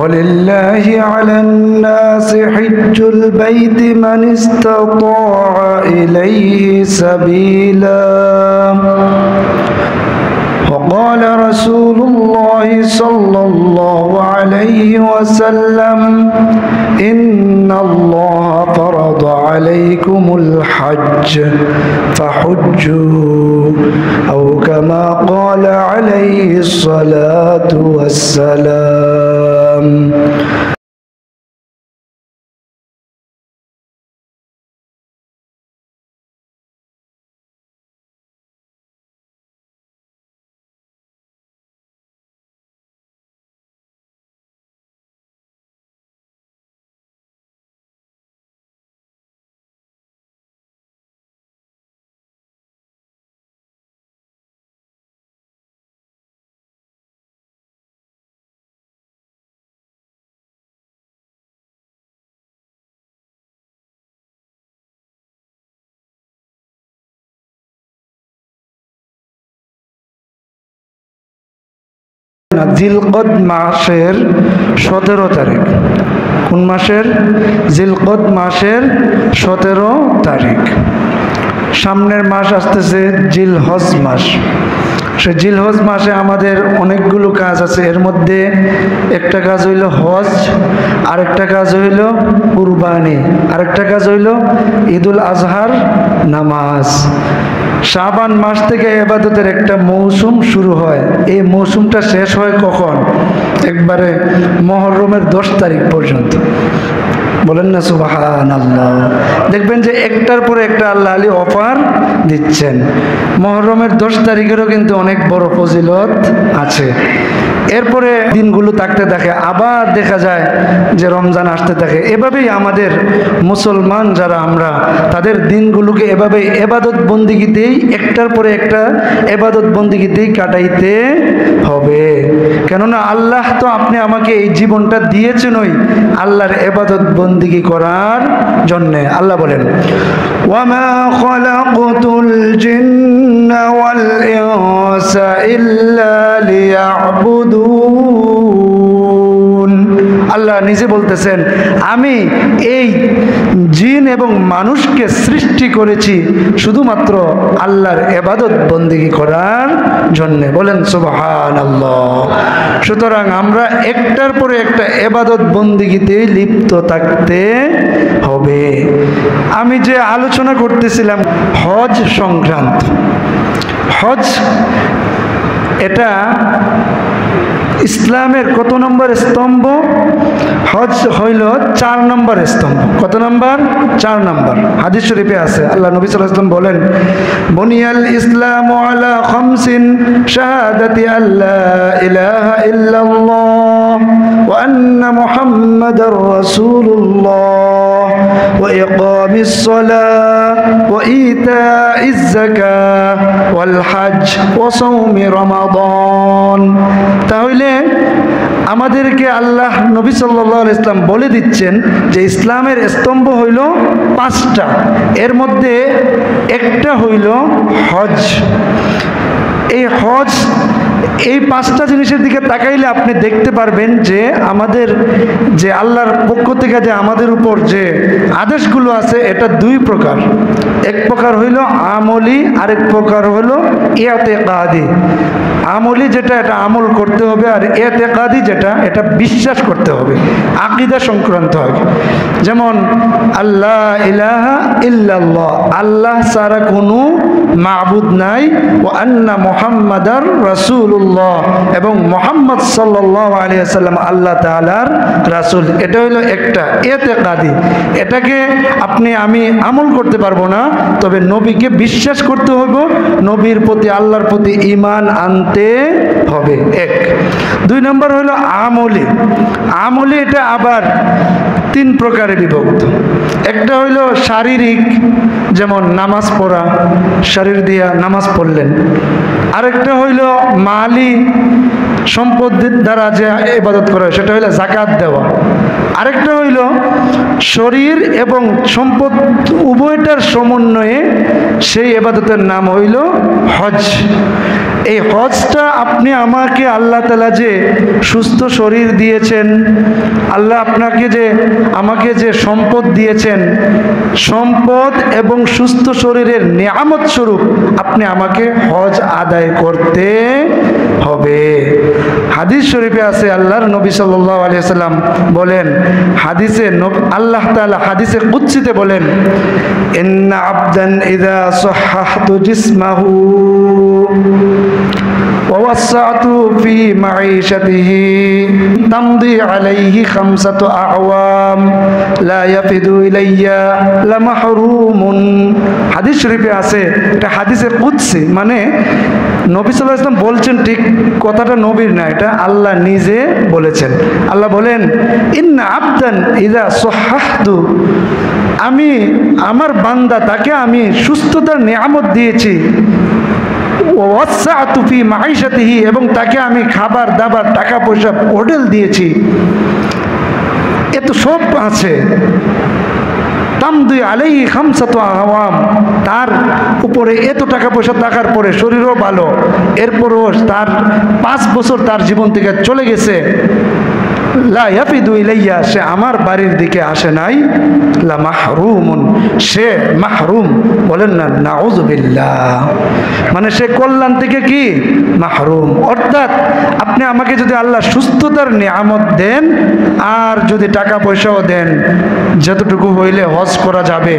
ولله على الناس حج البيت من استطاع إليه سبيلا وقال رسول الله صلى الله عليه وسلم إن الله فرض عليكم الحج فحجوا أو كما قال عليه الصلاة والسلام জিলকদ মাসের 17 তারিখ। কোন মাসের? জিলকদ মাসের 17 তারিখ। সামনের মাস আসতেছে জিলহজ মাস। সে জিলহজ মাসে আমাদের অনেকগুলো কাজ আছে। এর মধ্যে একটা কাজ হইল হজ, আরেকটা কাজ হইল কুরবানি, আরেকটা কাজ হইল ঈদুল আজহার নামাজ। শাবান মাস থেকে ইবাদতের একটা মৌসুম শুরু হয়। এই মৌসুমটা শেষ হয় কখন? একবারে মুহররমের 10 তারিখ পর্যন্ত। বলেন না সুবহানাল্লাহ। দেখবেন যে একটার পরে একটা আল্লাহ আলী অফার দিচ্ছেন। মুহররমের 10 তারিখেরও কিন্তু অনেক বড় ফজিলত আছে। এরপরে দিনগুলো থাকতে থাকে, আবার দেখা যায় যে রমজান আসতে থাকে। এভাবেই আমাদের মুসলমান যারা আমরা, তাদের দিনগুলোকে এভাবেই এবাদত বন্দিগিতেই, একটার পরে একটা এবাদত বন্দিগিতেই কাটাইতে হবে। কেননা আল্লাহ তো আপনি আমাকে এই জীবনটা দিয়েছেনই আল্লাহর এবাদত বন্দিগি করার জন্যে। আল্লাহ বলেন, ওয়ামা খালাকতুল জিন্না ওয়াল ইনসা ইল্লা লিয়াবুদুন। আল্লাহ নিজে বলতেছেন, আমি এই জিন এবং মানুষকে সৃষ্টি করেছি শুধুমাত্র আল্লাহর ইবাদত বন্দেগী করার জন্য। বলেন সুবহানাল্লাহ। সুতরাং আমরা একটার পরে একটা ইবাদত বন্দেগীতে লিপ্ত থাকতে হবে। আমি যে আলোচনা করতেছিলাম হজ সংক্রান্ত, হজ এটা ইসলামের কত নম্বর স্তম্ভ? হজ হইল 4 নম্বর স্তম্ভ। কত নম্বর? 4 নম্বর। হাদিস শরীফে আছে, আল্লাহ নবী সাল্লাল্লাহু আলাইহি ওয়াসাল্লাম বলেন, বুনিয়াল ইসলামু আলা খামসিন শাহাদাতি আল্লা ইলাহা ইল্লাল্লাহ ওয়া আন্না মুহাম্মাদার রাসূলুল্লাহ ওয়া ইকামিস সালাহ ওয়া ইতাইজ যাকাহ ওয়াল হজ ওয়া সাওমি রমাদান। তাহলে আমাদেরকে আল্লাহ নবী সাল্লাল্লাহু আলাইহি ওয়াসাল্লাম বলে দিচ্ছেন যে ইসলামের স্তম্ভ হইল 5টা। এর মধ্যে একটা হইল হজ। এই হজ, এই 5টা জিনিসের দিকে তাকাইলে আপনি দেখতে পারবেন যে আমাদের যে আল্লাহর পক্ষ থেকে যে আমাদের উপর যে আদেশগুলো আছে এটা 2 প্রকার। এক প্রকার হইল আমলি, আরেক প্রকার হইল ইতিকাদি। আমলি যেটা, এটা আমল করতে হবে, আর ইতিকাদি যেটা, এটা বিশ্বাস করতে হবে, আকীদা সংক্রান্ত হবে। যেমন আল্লাহ ইলাহা ইল্লাল্লাহ, আল্লাহ ছাড়া কোনো মাবুদ নাই, ও আন্না মুহাম্মাদার রাসূলুল্লাহ, এবং মুহাম্মদ সাল্লাল্লাহু আলাইহি ওয়াসাল্লাম আল্লাহ তাআলার রাসূল। এটা হলো একটা ইতিকাদি। এটাকে আপনি আমি আমল করতে পারবো না, তবে নবীকে বিশ্বাস করতে হবে, নবীর প্রতি, আল্লাহর প্রতি ঈমান আনতে হবে। 1। 2 নম্বর হলো আমলি। আমলি এটা আবার 3 প্রকারে বিভক্ত। একটা হইল শারীরিক, যেমন নামাজ পড়া, শরীর দিয়া নামাজ পড়লেন। আরেকটা হইল মালি, সম্পদ দ্বারা যে ইবাদত করা, সেটা হইল যাকাত দেওয়া। আরেকটা হইল শরীর এবং সম্পদ উভয়টার সমন্বয়ে সেই ইবাদতের নাম হইল হজ। এই হজটা আপনি আমাকে আল্লাহ তাআলা যে সুস্থ শরীর দিয়েছেন, আল্লাহ আপনাকে যে আমাকে যে সম্পদ দিয়েছেন, সম্পদ এবং সুস্থ শরীরের নিয়ামত স্বরূপ আপনি আমাকে হজ আদায় করতে হবে। হাদিস শরীফে আছে, আল্লাহর নবী সাল্লাল্লাহু আলাইহি ওয়াসাল্লাম বলেন, হাদিসে আল্লাহ তাআলা হাদিসে কুদসিতে বলেন, ইন্না আবদান ইযা সাহহাতু জিসমাহু ووسعت في معيشته تمضي عليه 5 أعوام لا يفد إلي لمحروم। হাদিস শরীফে আছে, এটা হাদিসে কুদসি, মানে নবী সাল্লাল্লাহু আলাইহি ওয়াসাল্লাম বলছেন, ঠিক কথাটা নবীর না, এটা আল্লাহ নিজে বলেছেন। আল্লাহ বলেন, ইন্না আবদান ইযা সাহহাতু, আমি আমার বান্দা তাকে আমি সুস্থতার নিয়ামত দিয়েছি, ওয়াসআতু ফি মাঈশাতিহি, এবং তাকে আমি খাবার দাবার টাকা পয়সা হোটেল দিয়েছি, এত সব আছে। তামদি আলাইহি 5 আওয়াম, তার উপরে এত টাকা পয়সা থাকার পরে শরীরও ভালো, এরপরও তার 5 বছর তার জীবন থেকে চলে গেছে, লা ইয়াফিদু ইলাইয়া, সে আমার বাড়ির দিকে আসে নাই, লা মাহরুমুন, সে মাহরুম। বলেন না নাউযুবিল্লাহ, মানে সে কল্যাণ থেকে কি মাহরুম। অর্থাৎ আপনি আমাকে যদি আল্লাহ সুস্থতার নিয়ামত দেন আর যদি টাকা পয়সাও দেন, যতটুকু হইলে হজ করা যাবে,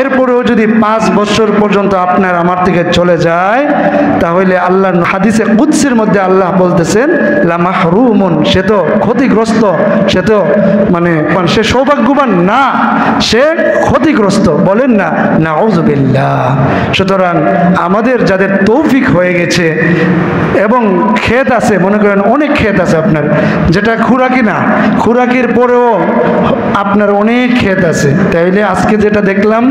এরপরেও যদি 5 বছর পর্যন্ত আপনার আমার থেকে চলে যায়, তাহলে আল্লাহ হাদিসে কুদসির মধ্যে আল্লাহ বলতেছেন লা মাহরুমুন, সে তো ক্ষতিগ্রস্ত, সে তো মানে সে সৌভাগ্যবান না, সে ক্ষতিগ্রস্ত। বলেন না নাউযুবিল্লাহ। সুতরাং আমাদের যাদের তৌফিক হয়ে গেছে এবং ক্ষেত আছে, মনে করেন অনেক ক্ষেত আছে আপনার, যেটা খুরাকি না, খুরাকির পরেও আপনার অনেক ক্ষেত আছে, তাইলে আজকে যেটা দেখলাম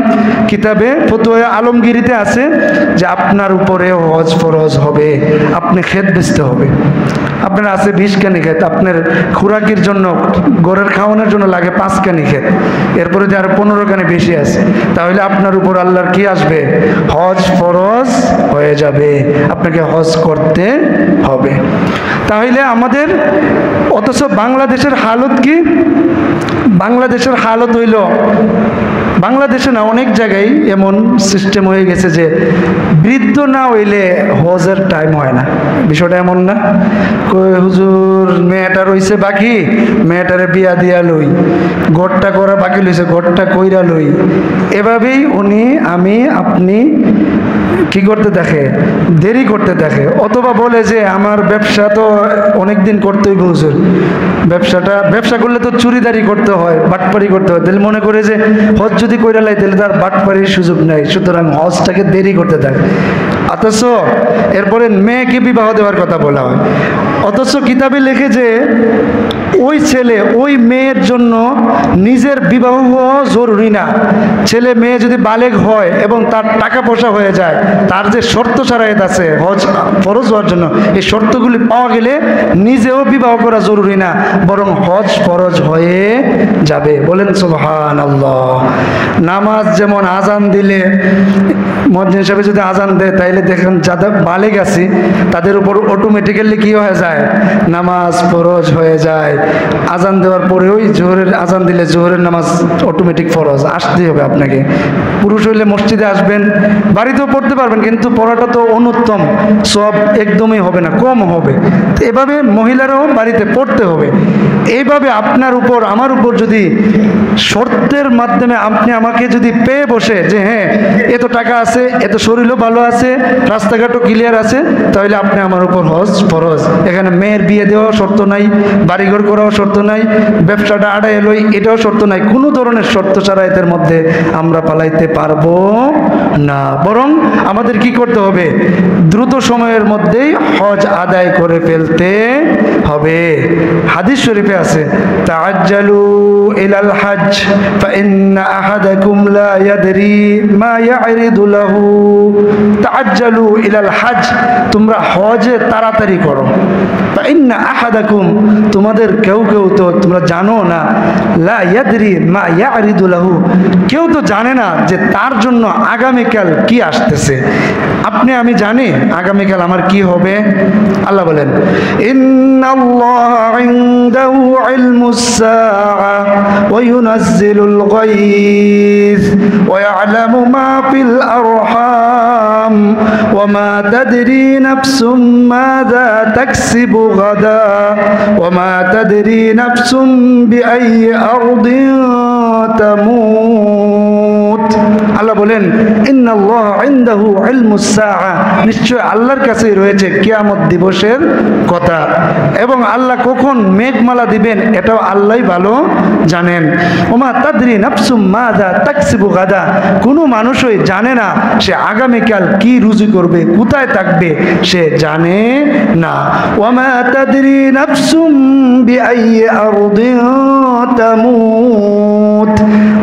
কিতাবে ফতোয়া আলমগীরিতে আছে যে আপনার উপরেও হজ ফরজ হবে, আপনি ক্ষেত বেচতে হবে। আপনার আছে 20 কানি ক্ষেত, আপনার খুরাকির জন্য গরের খাওয়ানোর জন্য লাগে 5 কানি ক্ষেত, এরপরে যে আর 15 কানি বেশি আছে, তাহলে আপনার উপর আল্লাহর কি আসবে? হজ ফরজ হয়ে যাবে, আপনাকে হজ করতে হবে। তাহলে আমাদের, অথচ বাংলাদেশের হালত কি? বাংলাদেশের হালত হইল, বাংলাদেশে না অনেক জায়গায় এমন সিস্টেম হয়ে গেছে যে বৃদ্ধ না হইলে হজের টাইম হয় না। বিষয়টা এমন না, কই হুজুর মেয়েটা রইছে বাকি, মেয়েটারে বিয়া দিয়া লই, ঘরটা করা বাকি লইছে, ঘরটা কইরা লই। এভাবেই উনি আমি আপনি কি করতে দেখে, দেরি করতে দেখে। অথবা বলে যে আমার ব্যবসা তো অনেক দিন করতেই হুজুর, ব্যবসা করলে তো চুরিদারি করতে হয়, বাটপারি করতে হয়, তাহলে মনে করে যে হজ যদি কইরা লাই তাহলে তার বাটপারির সুযোগ নাই, সুতরাং হজটাকে দেরি করতে থাকে। অথচ এরপরে মেয়েকে বিবাহ দেওয়ার কথা বলা হয়, অথচ কিতাবে লেখে যে ওই ছেলে ওই মেয়ের জন্য নিজের বিবাহ হওয়া জরুরি না। ছেলে মেয়ে যদি বালেগ হয় এবং তার টাকা পয়সা হয়ে যায়, তার যে শর্ত শারায়েত আছে হজ ফরজ হওয়ার জন্য, এই শর্তগুলি পাওয়া গেলে নিজেও বিবাহ করা জরুরি না, বরং হজ ফরজ হয়ে যাবে। বলেন সুবহানাল্লাহ। নামাজ যেমন আজান দিলে মুয়াজ্জিন হিসেবে যদি আজান দেয়, তাইলে দেখেন যাদের বালেগ আছে তাদের উপর অটোমেটিক্যালি কি হয়ে যায়? নামাজ ফরজ হয়ে যায়। আজান দেওয়ার পরেও জোহরের আজান দিলে জোহরের নামাজ অটোমেটিক ফরজ, আসতেই হবে আপনাকে। পুরুষ হইলে মসজিদে আসবেন, বাড়িতেও পড়তে পারবেন, কিন্তু পড়াটা তো অনুত্তম, সব একদমই হবে না, কম হবে। তো এভাবে মহিলারাও বাড়িতে পড়তে হবে। এইভাবে আপনার উপর আমার উপর যদি শর্তের মাধ্যমে আপনি আমাকে যদি পেয়ে বসে যে হ্যাঁ এত টাকা আছে, এত শরীরও ভালো আছে, রাস্তাঘাটও ক্লিয়ার আছে, তাহলে আপনি আমার উপর হজ ফরজ। এখানে মেয়ের বিয়ে দেওয়াও শর্ত নাই, বাড়িঘর করাও শর্ত নাই, ব্যবসাটা আড়াই এলোই এটাও শর্ত নাই, কোনো ধরনের শর্ত ছাড়া এদের মধ্যে আমরা পালাইতে পারবো না। বরং আমাদের কি করতে হবে? দ্রুত সময়ের মধ্যেই হজ আদায় করে ফেলতে হবে। হাদিস শরীফে আছে তাআজ্জালু ইলাল হজ الحج فإن أحدكم لا يدري ما يعرض له تعجلوا إلى الحج তোমরা হজে তাড়াতাড়ি করো فإن أحدكم তোমাদের কেউ কেউ তো তোমরা জানো না লা ইয়াদরি মা ইয়ারিদু লাহু কেউ তো জানে না যে তার জন্য আগামীকাল কি আসতেছে আপনি আমি জানি আগামীকাল আমার কি হবে আল্লাহ বলেন ইন্নাল্লাহা ইনদাহু ইলমুস সাআ ওয়া ইউনাজ্জিলুল গায়থ ওয়া ইয়ালামু মা ফিল আরহাম ওয়া মা তাদরি নাফসুম মাযা তাকসিবু গাদা ওয়া মা তাদরি নাফসুম বিআইয়ি আরদিন তামুত আল্লাহ বলেন ইন্নাল্লাহা ইনদাহু ইলমুস সাআ নিশ্চয় আল্লাহর কাছেই রয়েছে কিয়ামত দিবসের কথা এবং আল্লাহ কখন মেঘমালা দিবেন এটাও আল্লাহই ভালো জানেন ওমা তাদরি নাফসুম মাযা তাকসিবু গাদা কোনো মানুষই জানে না সে আগামীকাল কি রুজি করবে কোথায় থাকবে সে জানে না ওমা তাদরি নাফসুম বিআইয়ি আরদিন তামুত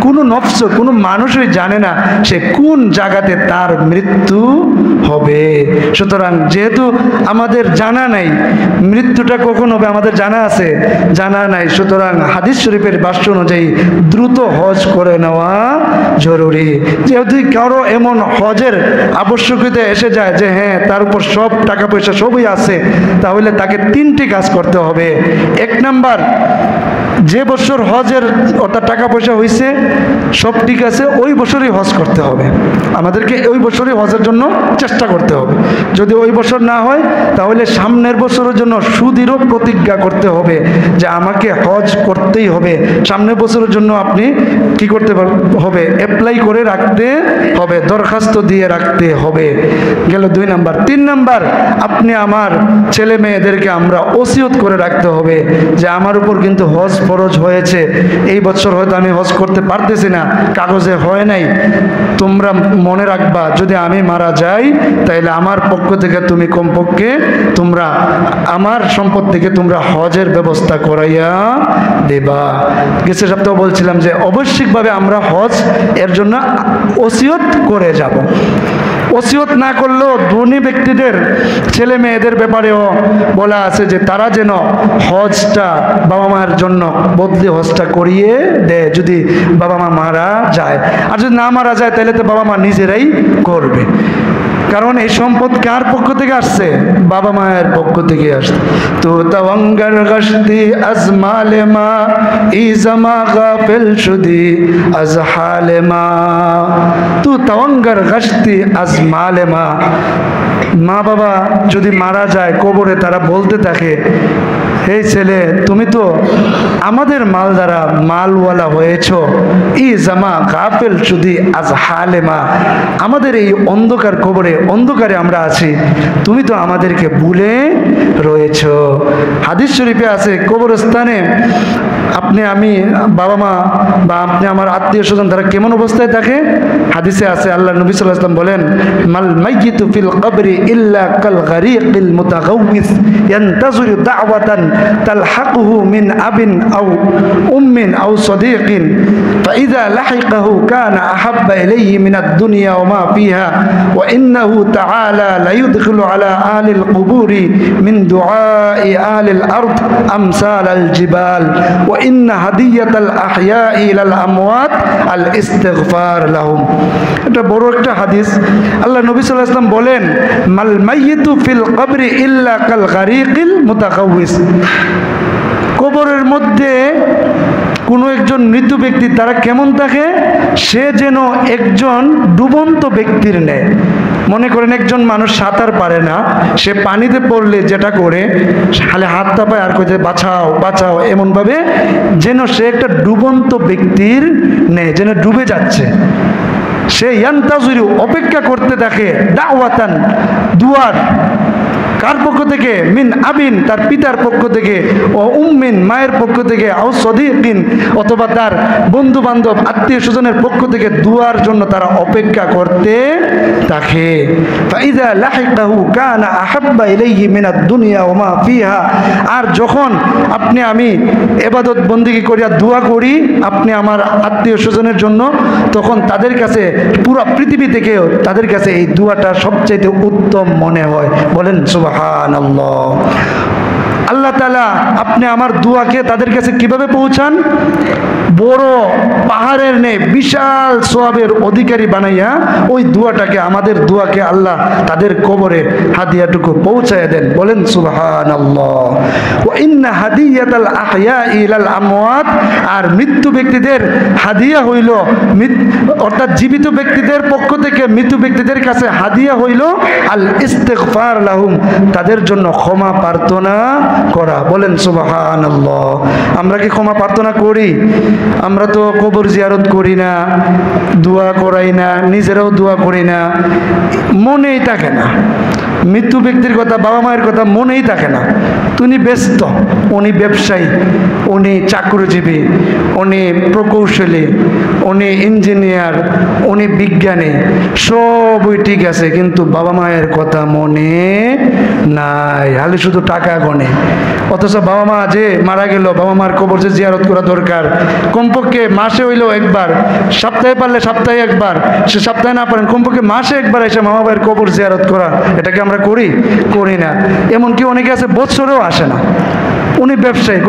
কোনো নফস কোনো মানুষই জানে না সে কোন জায়গাতে তার মৃত্যু হবে সুতরাং যেহেতু আমাদের জানা নাই মৃত্যুটা কখন হবে আমাদের জানা আছে জানা নাই সুতরাং হাদিস শরীফের ভাষ্য অনুযায়ী দ্রুত হজ করে নেওয়া জরুরি যেহেতু কারো এমন হজের আবশ্যকতা এসে যায় যে হ্যাঁ তার উপর সব টাকা পয়সা সবই আছে তাহলে তাকে তিনটি কাজ করতে হবে এক নাম্বার যে বছর হজের অর্থাৎ টাকা পয়সা হয়েছে সব ঠিক আছে ওই বছরই হজ করতে হবে আমাদেরকে ওই বছরই হজের জন্য চেষ্টা করতে হবে যদি ওই বছর না হয় তাহলে সামনের বছরের জন্য সুদৃঢ় প্রতিজ্ঞা করতে হবে যে আমাকে হজ করতেই হবে সামনের বছরের জন্য আপনি কি করতে হবে অ্যাপ্লাই করে রাখতে হবে দরখাস্ত দিয়ে রাখতে হবে গেল 2 নাম্বার 3 নাম্বার আপনি আমার ছেলে মেয়েদেরকে আমরা ওসিয়ত করে রাখতে হবে যে আমার উপর কিন্তু হজ ফরজ হয়েছে এই বছর হয়তো আমি হজ করতে পারতেছি না কাগজে হয় নাই তোমরা মনে রাখবা যদি আমি মারা যাই তাহলে আমার পক্ষ থেকে তুমি কমপক্ষে তোমরা আমার সম্পদ থেকে তোমরা হজের ব্যবস্থা করাইয়া দেবা গেছে সপ্তাহ বলছিলাম যে অবশ্যইভাবে আমরা হজ এর জন্য ওসিয়ত করে যাব ওসিয়ত না করলেও ধনী ব্যক্তিদের ছেলে মেয়েদের ব্যাপারেও বলা আছে যে তারা যেন হজটা বাবা মায়ের জন্য বদলি হজটা করিয়ে দেয় যদি বাবা মা মারা যায় আর যদি না মারা যায় তাহলে তো বাবা মা নিজেরাই করবে কারণ এই সম্পদ কার পক্ষ থেকে আসছে বাবা মায়ের পক্ষ থেকে আসছে তো তাওয়াঙ্গার গশতি আজমালেমা ইজামা গাফিল শুদি আজহালেমা তো তাওয়াঙ্গার গশতি আজমালেমা মা বাবা যদি মারা যায় কবরে তারা বলতে থাকে এই ছেলে তুমি তো আমাদের মাল দ্বারা মালওয়ালা হয়েছ ই জামা গাফেল শুধু আজ হালেমা আমাদের এই অন্ধকার কবরে অন্ধকারে আমরা আছি তুমি তো আমাদেরকে ভুলে রয়েছ হাদিস শরীফে আছে কবরস্থানে আপনি আমি বাবা মা বা আপনি আমার আত্মীয় স্বজন তারা কেমন অবস্থায় থাকে হাদিসে আছে আল্লাহ নবী সাল্লাল্লাহু আলাইহি ওয়াসাল্লাম বলেন মাল মাইয়িতু ফিল কবরি ইল্লা কাল গারিকিল মুতাগাউইস ইয়ান্তাযিরু দাওয়াতান তালহাকুহু মিন আবিন আও উম্মিন আও সাদীকিন ফাইযা লাহিকাহু কানা আহাব্বা ইলাইহি মিনাদ দুনিয়া ওয়া মা ফিহা ওয়া ইন্নাহু তাআলা লা ইউদখিলু আলা আহলিল কুবুরি মিন দুআই আহলিল আরদ আমসালাল জিবাল ওয়া ইন্না হাদিয়াতাল আহইয়াই ইলাল আমওয়াত আল ইস্তিগফার লাহুম এটা বড় একটা হাদিস আল্লাহ নবী সাল্লাল্লাহু আলাইহি ওয়াসাল্লাম বলেন মাল মাইয়িতু ফিল কবরি ইল্লা কাল গারিকিল মুতাকাউইস কবরের মধ্যে কোনো একজন মৃত ব্যক্তি তারা কেমন থাকে সে যেন একজন ডুবন্ত ব্যক্তির ন্যায় মনে করেন একজন মানুষ সাঁতার পারে না সে পানিতে পড়লে যেটা করে খালি হাত তাপায় আর কোথায় বাঁচাও বাঁচাও এমনভাবে যেন সে একটা ডুবন্ত ব্যক্তির ন্যায় যেন ডুবে যাচ্ছে সে ইয়ান্তাজুরু অপেক্ষা করতে থাকে দাওয়াতান দুয়ার কার পক্ষ থেকে? মিন আবিন, তার পিতার পক্ষ থেকে, ও উম্মিন, মায়ের পক্ষ থেকে, আও সদীকিন, অথবা তার বন্ধু বান্ধব আত্মীয় স্বজনের পক্ষ থেকে দুয়ার জন্য তারা অপেক্ষা করতে থাকে। ফাইযা লাহিকাহু কানা আহাব্বা ইলাইহি মিনাদ দুনিয়া ওয়া মা ফিহা, আর যখন আপনি আমি ইবাদত বন্দেগী করিয়া দোয়া করি আপনি আমার আত্মীয় স্বজনের জন্য, তখন তাদের কাছে পুরো পৃথিবী থেকেও তাদের কাছে এই দোয়াটা সবচেয়ে উত্তম মনে হয়। বলেন সুবহানাল্লাহ। আল্লাহ তাআলা আপনি আমার দোয়াকে তাদের কাছে কিভাবে পৌঁছান? বড় পাহাড়ের নে বিশাল সওয়াবের অধিকারী বানাইয়া ওই দোয়াটাকে, আমাদের দোয়াকে আল্লাহ তাদের কবরে হাদিয়াটুকু পৌঁছায় দেন। বলেন সুবহানাল্লাহ। ওয়া ইন্না হাদিয়াতাল আহইয়াই ইলাল আমওয়াত, আর মৃত্যু ব্যক্তিদের হাদিয়া হইল, অর্থাৎ জীবিত ব্যক্তিদের পক্ষ থেকে মৃত্যু ব্যক্তিদের কাছে হাদিয়া হইল আল ইস্তিগফার লাহুম, তাদের জন্য ক্ষমা প্রার্থনা করা। বলেন সুবহানাল্লাহ। আমরা কি ক্ষমা প্রার্থনা করি? আমরা তো কবর জিয়ারত করি না, দোয়া করাই না, নিজেরাও দোয়া করি না, মনেই থাকে না। মৃত্যু ব্যক্তির কথা, বাবা মায়ের কথা মনেই থাকে না। উনি ব্যস্ত, উনি ব্যবসায়ী, উনি চাকরিজীবী, উনি প্রকৌশলী, উনি ইঞ্জিনিয়ার, উনি বিজ্ঞানী, সবই ঠিক আছে, কিন্তু বাবা মায়ের কথা মনে নাই, খালি শুধু টাকা গনে। অথচ বাবা মা যে মারা গেল, বাবা মার কবর যে জিয়ারত করা দরকার, কমপক্ষে মাসে হইলেও একবার, সপ্তাহে পারলে সপ্তাহে একবার, সে সপ্তাহে না পারেন কমপক্ষে মাসে একবার এসে মা বাবার কবর জিয়ারত করা, এটাকে আমরা করি? করি না। এমনকি অনেকে আছে বছরেও আসে না। উনি ব্যবসায়ী,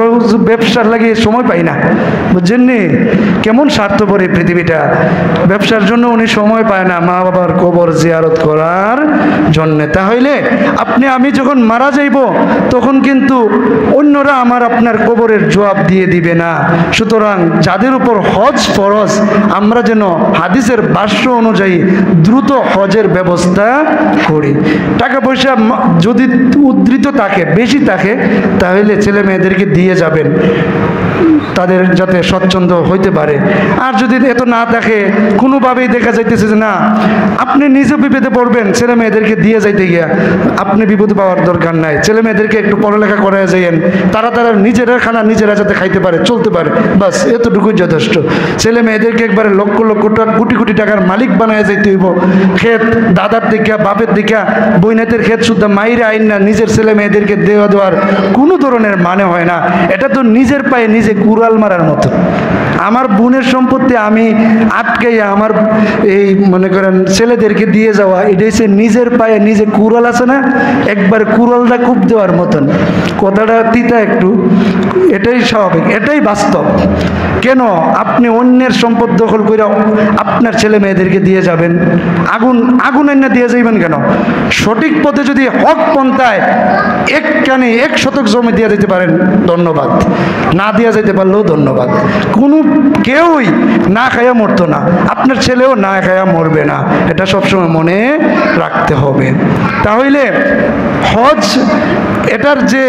ব্যবসার লাগে সময় পাই না, বুঝছেন নি? কেমন স্বার্থপর এই পৃথিবীটা। ব্যবসার জন্য উনি সময় পায় না মা বাবার কবর জিয়ারত করার জন্যে। তাহলে আপনি আমি যখন মারা যাইব তখন কিন্তু অন্যরা আমার আপনার কবরের জবাব দিয়ে দিবে না। সুতরাং যাদের উপর হজ ফরজ, আমরা যেন হাদিসের ভাষ্য অনুযায়ী দ্রুত হজের ব্যবস্থা করি। টাকা পয়সা যদি উদ্ধৃত থাকে, বেশি থাকে, তাহলে ছেলে মেয়েদেরকে দিয়ে যাবেন, তাদের যাতে স্বচ্ছন্দ হইতে পারে। আর যদি এত না থাকে, কোনোভাবেই দেখা যাইতেছে যে না, আপনি নিজে বিপদে পড়বেন, ছেলে মেয়েদেরকে দিয়ে যাইতে গিয়া আপনি বিপদে পাওয়ার দরকার নাই। ছেলে মেয়েদেরকে একটু পড়ালেখা করায় যাইয়েন, তারা নিজেরা খানা নিজেরা যাতে খাইতে পারে, চলতে পারে, বাস এতটুকুই যথেষ্ট। ছেলে মেয়েদেরকে একবারে লক্ষ লক্ষ টাকা, কোটি কোটি টাকার মালিক বানায় যাইতে হইব। ক্ষেত দাদার দিকা, বাপের দিকা, বইনাতের ক্ষেত শুদ্ধ মাইরে আইন না নিজের ছেলে মেয়েদেরকে দেওয়ার কোনো ধরনের মানে হয় না। এটা তো নিজের পায়ে নিজে কুড়াল মারার মতো। আমার বোনের সম্পত্তি আমি আটকাইয়া আমার এই মনে করেন ছেলেদেরকে দিয়ে যাওয়া, এটা হচ্ছে নিজের পায়ে নিজে কুড়াল, আছে না, একবার কুড়ালটা খুব দেওয়ার মতন। কথাটা তিতা একটু, এটাই স্বাভাবিক, এটাই বাস্তব। কেন আপনি অন্যের সম্পদ দখল করে আপনার ছেলে মেয়েদেরকে দিয়ে যাবেন? আগুন এনে দিয়ে যাইবেন কেন? সঠিক পথে যদি হক পন্থায় একখানে 1 শতক জমি দিয়ে দিতে পারেন, ধন্যবাদ। না দিয়া যেতে পারলেও ধন্যবাদ। কোনো কেউই না খায়া মরতো না, আপনার ছেলেও না খায়া মরবে না, এটা সবসময় মনে রাখতে হবে। তাহলে হজ, এটার যে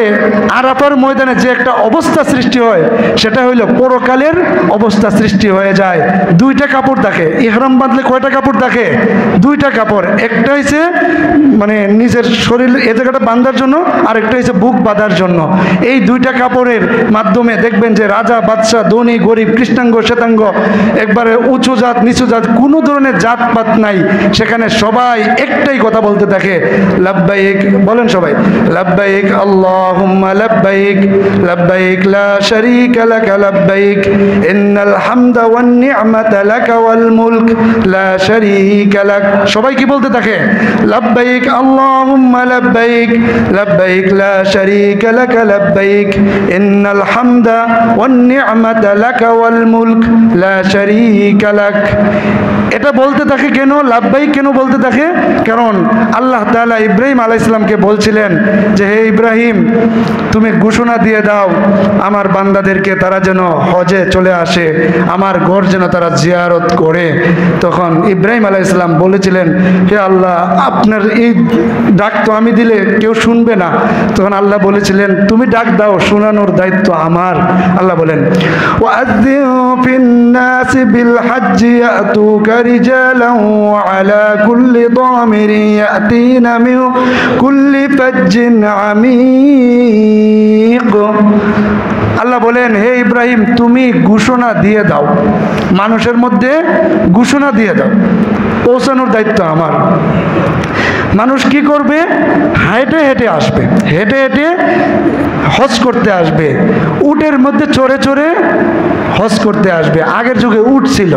আরাফার ময়দানে যে একটা অবস্থা সৃষ্টি হয়, সেটা হইল পরকালের অবস্থা সৃষ্টি হয়ে যায়। 2টা কাপড় থাকে, ইহরাম বাঁধলে কয়টা কাপড় থাকে? 2টা কাপড়। একটা হয়েছে মানে নিজের শরীর এ জায়গাটা বাঁধার জন্য, আর একটা হয়েছে বুক বাঁধার জন্য। এই 2টা কাপড়ের মাধ্যমে দেখবেন যে রাজা, বাদশাহ, ধনী, গরিব, কৃষ্ণাঙ্গ, শ্বেতাঙ্গ, একবারে উঁচু জাত, নিচু জাত, কোনো ধরনের জাতপাত নাই। সেখানে সবাই একটাই কথা বলতে থাকে, লাব্বাইক। বলেন সবাই, লাব্বাইক আল্লাহুম্মা লাব্বাইক, লাব্বাইক লা শারীকা লাক লাব্বাইক, ইন্নাল হামদা ওয়ান নি'মাতা লাক ওয়াল মুলক লা শারীকা লাক। সবাই কি বলতে থাকে? লাব্বাইক আল্লাহুম্মা লাব্বাইক, লাব্বাইক লা শারীকা লাক লাব্বাইক, ইন্নাল হামদা ওয়ান নি'মাতা লাক ওয়াল মুলক লা শারীকা লাক। এটা বলতে থাকে কেন? লাব্বাইক কেন বলতে থাকে? কারণ আল্লাহ তাআলা ইব্রাহিম আলাইহিস সালামকে বলছিলেন যে হে ইব্রাহিম, তুমি ঘোষণা দিয়ে দাও আমার বান্দাদেরকে, তারা যেন হজে চলে আসে, আমার ঘর যেন তারা জিয়ারত করে। তখন ইব্রাহিম আলাইহিস সালাম বলেছিলেন, হে আল্লাহ, আপনার এই ডাক তো আমি দিলে কেউ শুনবে না। তখন আল্লাহ বলেছিলেন, তুমি ডাক দাও, শোনানোর দায়িত্ব আমার। আল্লাহ বলেন, ওয়াযিন ফিন الناس بالحج يأتوك رجالا وعلى كل ضامر يأتين من كل فج عميق আল্লাহ বলেন, হে ইব্রাহিম, তুমি ঘোষণা দিয়ে দাও, মানুষের মধ্যে ঘোষণা দিয়ে দাও, পৌঁছানোর দায়িত্ব আমার। মানুষ কি করবে? হেঁটে হেঁটে আসবে, হেঁটে হেঁটে হজ করতে আসবে, উটের মধ্যে চড়ে চড়ে হজ করতে আসবে। আগের যুগে উট ছিল,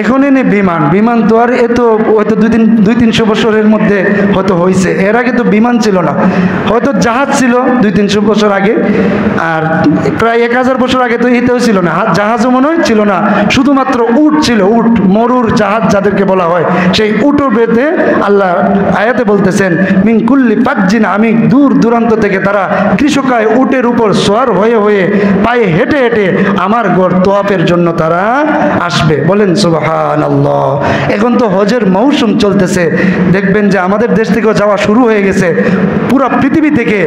এখন এনে বিমান। বিমান তো আর এত হয়তো 200-300 বছরের মধ্যে হয়তো হয়েছে, এর আগে তো বিমান ছিল না। হয়তো জাহাজ ছিল 200-300 বছর আগে, আর প্রায় 1000 বছর আগে তো এতেও ছিল না, জাহাজও মনে হয় ছিল না, শুধুমাত্র উট ছিল। উট, মরুর জাহাজ যাদেরকে বলা হয়, সেই উটও বেঁধে আল্লাহ আয়াতে বলতেছেন মিন কুল্লি ফাজ্জিন আমিক, দূর দূরান্ত থেকে তারা কৃষকায় উটের উপর সোয়ার হয়ে হয়ে পায়ে হেঁটে হেঁটে আমার ঘর তোয়াফের জন্য তারা আসবে। বলেন সুবহানাল্লাহ। এখন তো হজের মৌসুম চলতেছে, দেখবেন যে আমাদের দেশ থেকেও যাওয়া শুরু হয়ে গেছে। পুরো পৃথিবী থেকে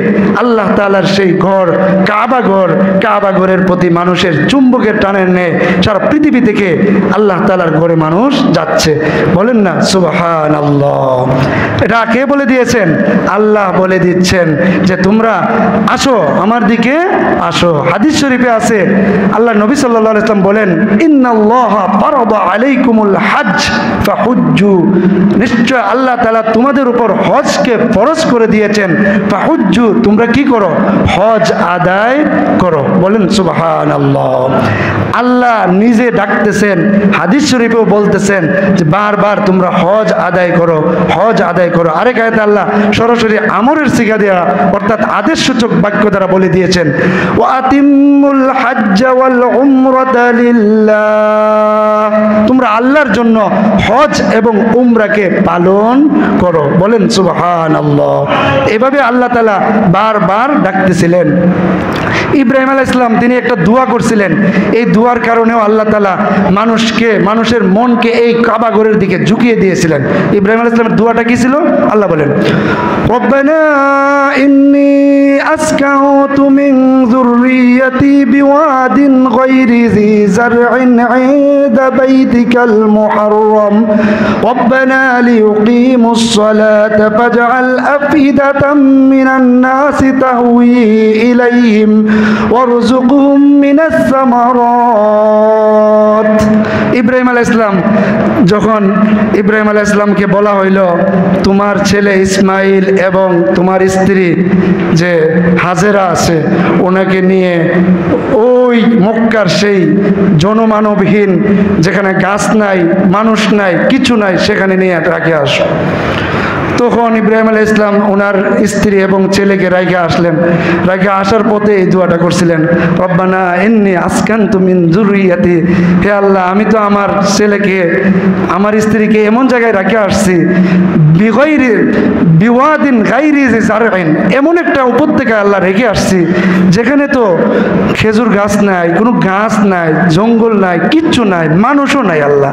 আল্লাহ তাআলার সেই ঘর কাবা ঘরের প্রতি মানুষের চুম্বকের টানের নেয়, সারা পৃথিবী থেকে আল্লাহ তাআলার ঘরে মানুষ যাচ্ছে। বলেন না সুবহানাল্লাহ। এটা কে বলে দিয়েছেন? আল্লাহ বলে দিচ্ছেন যে তোমরা আসো, আমার দিকে আসো। হাদিস শরীফে আছে, আল্লাহ নবী সাল্লাল্লাহু আলাইহি ওয়াসাল্লাম বলেন, ইন্নাল্লাহা ফারাদা আলাইকুমুল হজ ফাহুজ্জু, নিশ্চয় আল্লাহ তাআলা তোমাদের উপর হজকে ফরজ করে দিয়েছেন। ফাহুজ্জু, তোমরা কি করো? হজ আদায় করো। বলেন সুবহানাল্লাহ। আল্লাহ নিজে ডাকতেছেন, হাদিস শরীফেও বলতেছেন যে বারবার তোমরা হজ আদায় করো, হজ আদায় করো। আরেক আয়াতে আল্লাহ সরাসরি আমরের সিগা দেয়া, অর্থাৎ আদেশ সূচক বাক্য দ্বারা বলে দিয়েছেন, ওয়া আতিমুল হজ্জ ওয়াল উমরাতা লিল্লাহ, তোমরা আল্লাহর জন্য হজ এবং উমরাকে পালন করো। বলেন সুবহানাল্লাহ। এভাবে আল্লাহ তাআলা বারবার ডাকতেছিলেন। ইব্রাহিম আলাইহিস সালাম তিনি একটা দোয়া করছিলেন, এই দোয়ার কারণেও আল্লাহ তাআলা মানুষের মনকে এই কাবা ঘরের দিকে ঝুঁকিয়ে দিয়েছিলেন। ইব্রাহিম আলাইহিস সালামের দোয়াটা কি ছিল? আল্লাহ বলেন, রব্বানা ইন্নী আসকাউতু মিন যুররিয়্যাতি বিওয়াদিন গায়রি যী যারইন ইনদা বাইতিকাল মুহাররম রব্বানা লিয়ুকিমুস সালাতা ফাজআল আফইদাতাম মিনান নাসি তাহওয়ি ইলাইহিম ওয়ারযুকহুম মিনাস সামারাত। ইব্রাহিম আলাইহিস সালাম, যখন ইব্রাহিম আলাইহিস সালামকে বলা হইল তোমার ছেলে ইসমাইল এবং তোমার স্ত্রী যে হাজেরা আছে ওনাকে নিয়ে ওই মক্কার সেই জনমানবহীন, যেখানে গাছ নাই, মানুষ নাই, কিছু নাই, সেখানে নিয়ে রাখে আসো। তখন ইব্রাহিম আলাইহিস সালাম ওনার স্ত্রী এবং ছেলেকে রাইখে আসলেন। রাইখে আসার পথে এই দোয়াটা করছিলেন, রব্বানা ইন্নী আসকানতু মিন যুররিয়্যাতি, হে আল্লাহ, আমি তো আমার ছেলেকে, আমার স্ত্রীকে এমন জায়গায় রাখে আসছি, বিওয়াদিন গায়রি যী যারইন, এমন একটা উপত্যকায় আল্লাহ রেখে আসছি যেখানে তো খেজুর গাছ নাই, কোনো গাছ নাই, জঙ্গল নাই, কিচ্ছু নাই, মানুষও নাই। আল্লাহ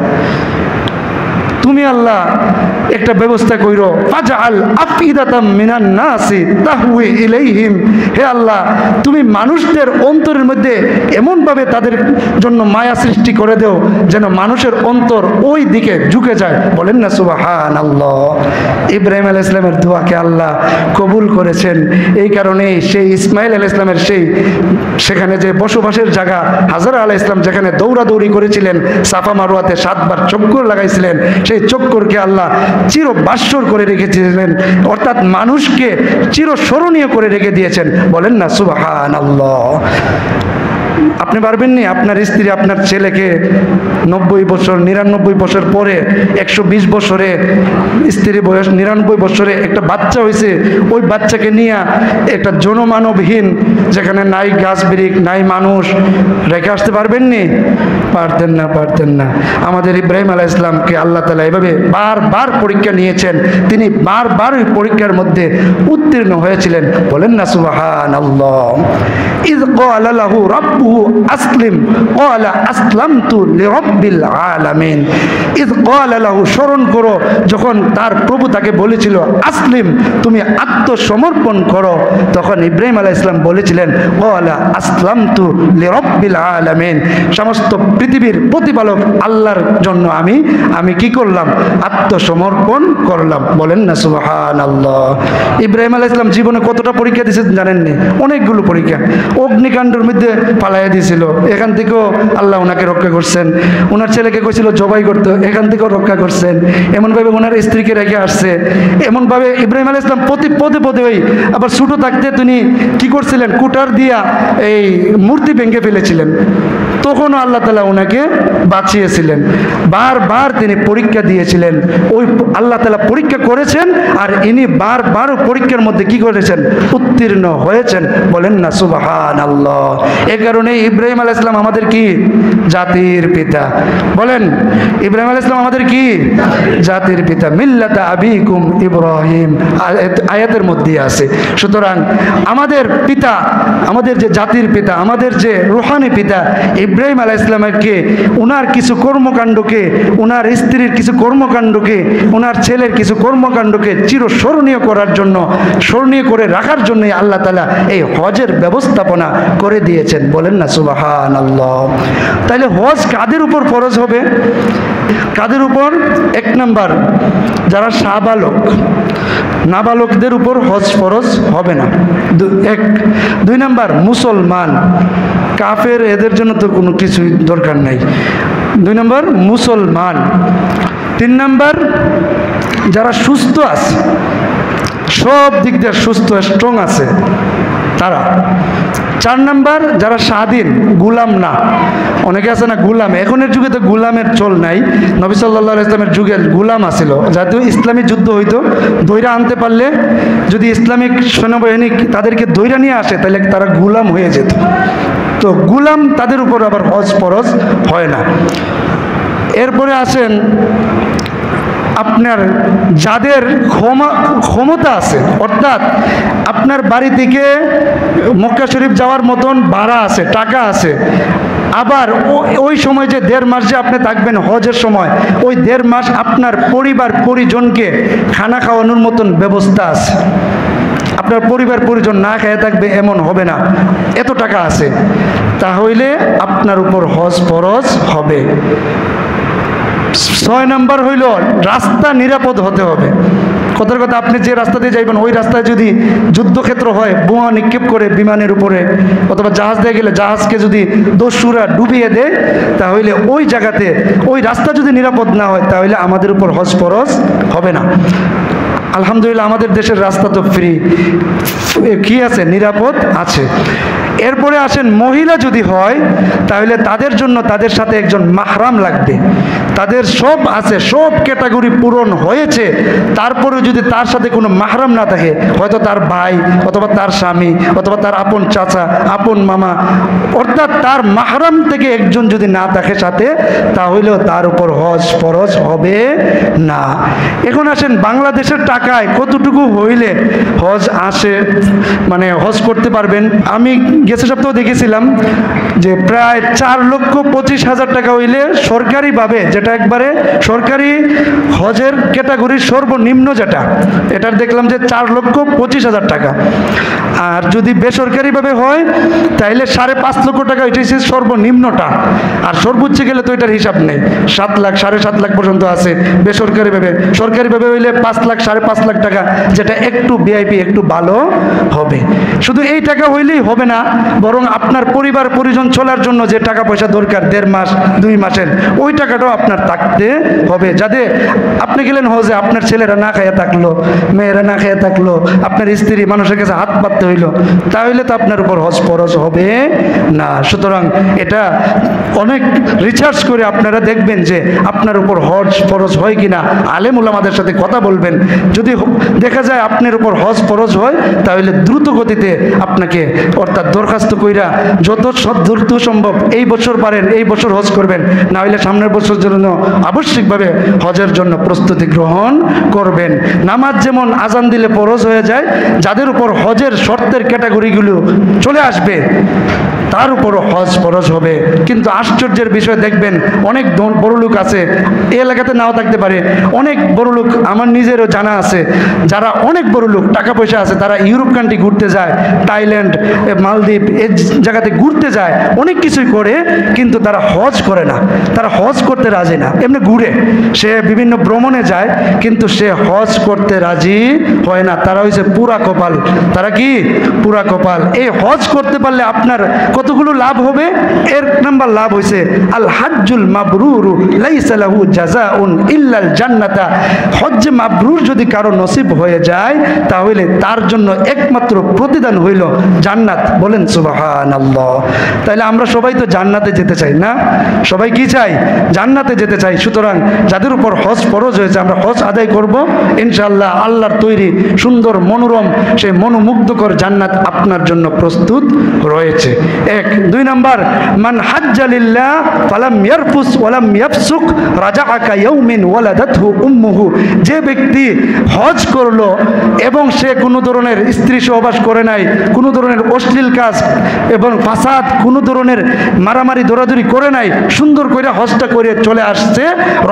তুমি আল্লাহ একটা ব্যবস্থা কইরো, ফাজআল আফইদাতাম মিনান নাসি তাহওয়ি ইলাইহিম, হে আল্লাহ তুমি মানুষদের অন্তরের মধ্যে এমনভাবে তাদের জন্য মায়া সৃষ্টি করে দেও যেন মানুষের অন্তর ওই দিকে ঝুঁকে যায়। বলেন না সুবহানাল্লাহ। ইব্রাহিম আলাইহিস সালামের দোয়াকে আল্লাহ কবুল করেছেন। এই কারণেই সেই ইসমাইল আলাইহিস সালামের সেখানে যে বসবাসের জায়গা, হাজরা আলাইহিস সালাম যেখানে দৌড়াদৌড়ি করেছিলেন, সাফা মারওয়াতে 7 বার চক্কর লাগাইছিলেন, সেই চক্করকে আল্লাহ চিরবাসর করে রেখেছিলেন, অর্থাৎ মানুষকে চিরস্মরণীয় করে রেখে দিয়েছেন। বলেন না সুবহানাল্লাহ। আপনি পারবেননি আপনার স্ত্রী আপনার ছেলেকে 90 বছর 99 বছর পরে 120 বছরে স্ত্রী বয়স 99 বছরে একটা বাচ্চা হয়েছে, ওই বাচ্চাকে নিয়ে একটা জনমানবহীন যেখানে নাই গাছ বিরিক নাই মানুষ রেখে আসতে পারবেননি? পারতেন না। আমাদের ইব্রাহিম আলাইহিস সালামকে আল্লাহ তাআলা এভাবে বারবার পরীক্ষা নিয়েছেন, তিনি বারবার ওই পরীক্ষার মধ্যে উত্তীর্ণ হয়েছিলেন। বলেন না সুবহানাল্লাহ। ইয ক্বালা লাহু রাব্বুহু আসলিম ক্বালা আসলামতু লিরাব্বিল আলামিন। ইয ক্বালা লাহু, স্মরণ করো যখন তার প্রভু তাকে বলেছিল আসলিম, তুমি আত্মসমর্পণ করো, তখন ইব্রাহিম আলাইহিস সালাম বলেছিলেন ক্বালা আসলামতু লিরাব্বিল আলামিন, সমস্ত পৃথিবীর প্রতিপালক আল্লাহর জন্য আমি কি করলাম? আত্মসমর্পণ করলাম। বলেন না সুবহানাল্লাহ। ইব্রাহিম আলাইহিস সালাম জীবনে কতটা পরীক্ষা দিয়েছেন জানেননি? অনেকগুলো পরীক্ষা। অগ্নিকাণ্ডের মধ্যে পালাইয়া দিয়েছিল, এখান থেকেও আল্লাহ ওনাকে রক্ষা করছেন। ওনার ছেলেকে কইছিল জবাই করতে, এখান থেকেও রক্ষা করছেন। এমনভাবে ওনার স্ত্রীকে রেখে আসছে। এমনভাবে ইব্রাহিম আলাইহিস সালাম প্রতি পদে পদে ওই আবার ছোটো থাকতে তিনি কি করছিলেন? কুটার দিয়া এই মূর্তি ভেঙে ফেলেছিলেন, তখনও আল্লাহ তাআলা ওনাকে বাঁচিয়েছিলেন। বারবার তিনি পরীক্ষা দিয়েছিলেন, ওই আল্লাহ তাআলা পরীক্ষা করেছেন, আর ইনি বারবার পরীক্ষার মধ্যে কি করেছেন? উত্তীর্ণ হয়েছেন। বলেন না সুবহানাল্লাহ। এ কারণে ইব্রাহিম আলাইহিস সালাম আমাদের কি? জাতির পিতা। বলেন, ইব্রাহিম আলাইহিস সালাম আমাদের কি? জাতির পিতা। মিল্লাতা আবিকুম ইব্রাহিম আয়াতের মধ্যে আছে। সুতরাং আমাদের পিতা, আমাদের যে জাতির পিতা, আমাদের যে রুহানি পিতা ইব্রাহিম আলাইহিস সালামকে ওনার কিছু কর্মকাণ্ডকে, ওনার স্ত্রীর কিছু কর্মকাণ্ডকে, ওনার ছেলের কিছু কর্মকাণ্ডকে চিরস্মরণীয় করার জন্য, স্মরণীয় করে রাখার জন্যই আল্লাহ তাআলা এই হজের ব্যবস্থাপনা করে দিয়েছেন। বলেন না সুবহানাল্লাহ। তাহলে হজ কাদের উপর ফরজ হবে? কাদের উপর? এক নাম্বার, যারা সাবালক, নাবালকদের উপর হজ ফরজ হবে না। দুই নাম্বার, মুসলমান। কাফের এদের জন্য তো কোনো কিছুই দরকার নাই। দুই নম্বর মুসলমান। তিন নম্বর, যারা সুস্থ আছে, সব দিক দিয়ে সুস্থ স্ট্রং আছে তারা। চার নম্বর, যারা স্বাধীন, গুলাম না। অনেকে আছে না গুলাম, এখনের যুগে তো গুলামের চল নাই। নবী সাল্লাল্লাহু আলাইহি ওয়াসাল্লামের যুগে গুলাম আছিল, যাতে ইসলামী যুদ্ধ হইতো, দৈরা আনতে পারলে যদি ইসলামিক সেনাবাহিনী তাদেরকে দৈরা নিয়ে আসে তাহলে তারা গুলাম হয়ে যেত। তো গুলাম, তাদের উপর আবার হজ ফরজ হয় না। এরপরে আসেন আপনার যাদের ক্ষমতা আছে, অর্থাৎ আপনার বাড়ি থেকে মক্কা শরীফ যাওয়ার মতন ভাড়া আছে, টাকা আছে, আবার ওই সময় যে 1.5 মাস যে আপনি থাকবেন হজের সময়, ওই 1.5 মাস আপনার পরিবার পরিজনকে খানা খাওয়ানোর মতন ব্যবস্থা আছে। আপনার পরিবার পরিজন না খেয়ে থাকবে এমন হবে না, এত টাকা আছে, তাহলে আপনার উপর হজ ফরজ হবে। 6 নম্বর হইল রাস্তা নিরাপদ হতে হবে। কথার কথা, আপনি যে রাস্তা দিয়ে যাইবেন ওই রাস্তায় যদি যুদ্ধক্ষেত্র হয়, বোমা নিক্ষেপ করে বিমানের উপরে অথবা জাহাজ দিয়ে গেলে জাহাজকে যদি দস্যুরা ডুবিয়ে দেয়, তাহলে ওই জায়গাতে ওই রাস্তা যদি নিরাপদ না হয় তাহলে আমাদের উপর হজ ফরজ হবে না। আলহামদুলিল্লাহ আমাদের দেশের রাস্তা তো ফ্রি, কি আছে? নিরাপদ আছে। এরপরে আসেন মহিলা যদি হয় তাহলে তাদের জন্য তাদের সাথে একজন মাহরাম লাগবে। তাদের সব আছে, সব ক্যাটাগরি পূরণ হয়েছে, তারপরেও যদি তার সাথে কোনো মাহরাম না থাকে, হয়তো তার ভাই অথবা তার স্বামী অথবা তার আপন চাচা, আপন মামা, অর্থাৎ তার মাহরাম থেকে একজন যদি না থাকে সাথে, তাহলেও তার উপর হজ ফরজ হবে না। এখন আসেন বাংলাদেশের টাকায় কতটুকু হইলে হজ আসে, মানে হজ করতে পারবেন? আমি গেছে সপ্তাহ দেখেছিলাম যে প্রায় 4,25,000 টাকা হইলে সরকারিভাবে, যেটা একবারে সরকারি হজের ক্যাটাগরির সর্বনিম্ন যেটা, এটার দেখলাম যে 4,25,000 টাকা। আর যদি বেসরকারিভাবে হয় তাহলে 5.5 লক্ষ টাকা, এটা হচ্ছে সর্বনিম্নটা। আর সর্বোচ্চ গেলে তো এটার হিসাব নেই, 7 লাখ 7.5 লাখ পর্যন্ত আছে বেসরকারিভাবে। সরকারিভাবে হইলে 5 লাখ 5.5 লাখ টাকা, যেটা একটু ভিআইপি, একটু ভালো হবে। শুধু এই টাকা হইলেই হবে না, বরং আপনার পরিবার পরিজন চলার জন্য যে টাকা পয়সা দরকার 1.5 মাস 2 মাসের, ওই টাকাটাও আপনার থাকতে হবে। যাতে আপনি গেলেন হজে, আপনার ছেলেরা না খাইয়া থাকলো, মেয়েরা না খাইয়া থাকলো, আপনার স্ত্রী মানুষের কাছে হাত পাততে হইল, তাহলে তো আপনার উপর হজ ফরজ হবে না। সুতরাং এটা অনেক রিসার্চ করে আপনারা দেখবেন যে আপনার উপর হজ ফরজ হয় কিনা, আলেম উলামাদের সাথে কথা বলবেন। যদি দেখা যায় আপনার উপর হজ ফরজ হয়, তাহলে দ্রুত গতিতে আপনাকে, অর্থাৎ দরখাস্ত কইরা যত দ্রুত সম্ভব এই বছর পারেন এই বছর হজ করবেন, না হলে সামনের বছর জন্য আবশ্যিকভাবে হজের জন্য প্রস্তুতি গ্রহণ করবেন। নামাজ যেমন আজান দিলে ফরজ হয়ে যায়, যাদের উপর হজের শর্তের ক্যাটাগরিগুলো চলে আসবে তার উপরও হজ ফরজ হবে। কিন্তু আশ্চর্যের বিষয় দেখবেন, অনেক বড় লোক আছে, এই এলাকাতে নাও থাকতে পারে, অনেক বড় লোক আমার নিজেরও জানা আছে, যারা অনেক বড় লোক, টাকা পয়সা আছে, তারা ইউরোপ কান্ট্রি ঘুরতে যায়, থাইল্যান্ড, মালদ্বীপ, এই জায়গাতে ঘুরতে যায়, অনেক কিছুই করে, কিন্তু তারা হজ করে না, তারা হজ করতে রাজি না। এমনি ঘুরে, সে বিভিন্ন ভ্রমণে যায়, কিন্তু সে হজ করতে রাজি হয় না। তারা হয়েছে পুরা কপাল। তারা কি? পুরা কপাল। এই হজ করতে পারলে আপনার কতগুলো লাভ হবে? এর নাম্বার লাভ হয়েছে আল হাজ্জুল মাবরুরু লাইসা লাহু জাযাউন ইল্লাল জান্নাতা। হজ মাবরুর যদি কারো নসিব হয়ে যায়, তাহলে তার জন্য একমাত্র প্রতিদান হইল জান্নাত। বলেন সুবহানাল্লাহ। তাহলে আমরা সবাই তো জান্নাতে যেতে চাই না? সবাই কি চাই? জান্নাতে যেতে চাই। সুতরাং যাদের উপর হজ ফরজ হয়েছে, আমরা হজ আদায় করব ইনশাআল্লাহ। আল্লাহর তৈরি সুন্দর মনোরম সেই মনোমুগ্ধকর জান্নাত আপনার জন্য প্রস্তুত রয়েছে। এক। দুই নাম্বার, মান হাজ্জা লিল্লাহ ফালাম ইয়ারফুস ওয়ালাম ইয়াফসুক রাজাআ কায়াউমিন ওয়ালাদাতহু উম্মুহু। যে ব্যক্তি হজ করলো এবং সে কোনো ধরনের স্ত্রী সহবাস করে নাই, কোনো ধরনের অশ্লীল কাজ এবং ফাসাদ, কোনো ধরনের মারামারি দৌড়াদৌড়ি করে নাই, সুন্দর করে হজটা করে চলে আসছে,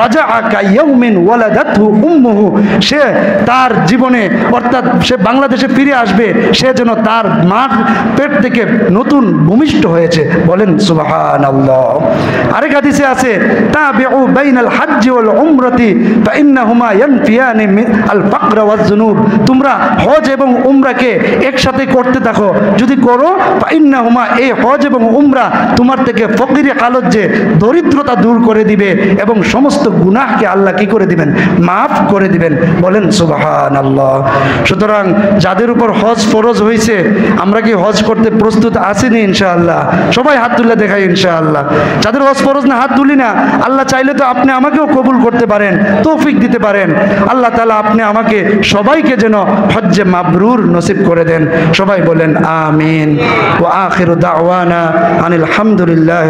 রাজাআ কায়াউমিন ওয়ালাদাতহু উম্মুহু, সে তার জীবনে, অর্থাৎ সে বাংলাদেশে ফিরে আসবে, সে যেন তার মার পেট থেকে নতুন ভূমিষ্ঠ হয়েছে। বলেন সুবহানাল্লাহ। আরেক হাদিসে আছে, তাবিউ বাইনাল হাজ্জি ওয়াল উমরাতি ফাইন্নাহুমা ইয়ানফিয়ানি আল ফাকর ওয়াজ যুনুব। তোমরা হজ এবং উমরাকে একসাথে করতে থাকো, যদি করো ফাইন্নাহুমা, এই হজ এবং উমরা তোমার থেকে ফকিরি হালত, যে দরিদ্রতা দূর করে দিবে এবং সমস্ত গুনাহকে আল্লাহ কি করে দিবেন? মাফ করে দিবেন। বলেন সুবহানাল্লাহ। সুতরাং যাদের উপর হজ ফরজ হয়েছে, আমরা কি হজ করতে প্রস্তুত আছিনি? ইনশাআল্লাহ। সবাই হাত তুলে দেখাই ইনশাআল্লাহ। যাদের হজ ফরজ না, হাত তুলি না। আল্লাহ চাইলে তো আপনি আমাকেও কবুল করতে পারেন, তৌফিক দিতে পারেন। আল্লাহ তাআলা আপনি আমাকে সবাইকে যেন হজ্জে মাবরুর নসিব করে দেন। সবাই বলেন আমিন। ওয়া আখিরু দাওয়ানা আনিল হামদুলিল্লাহ।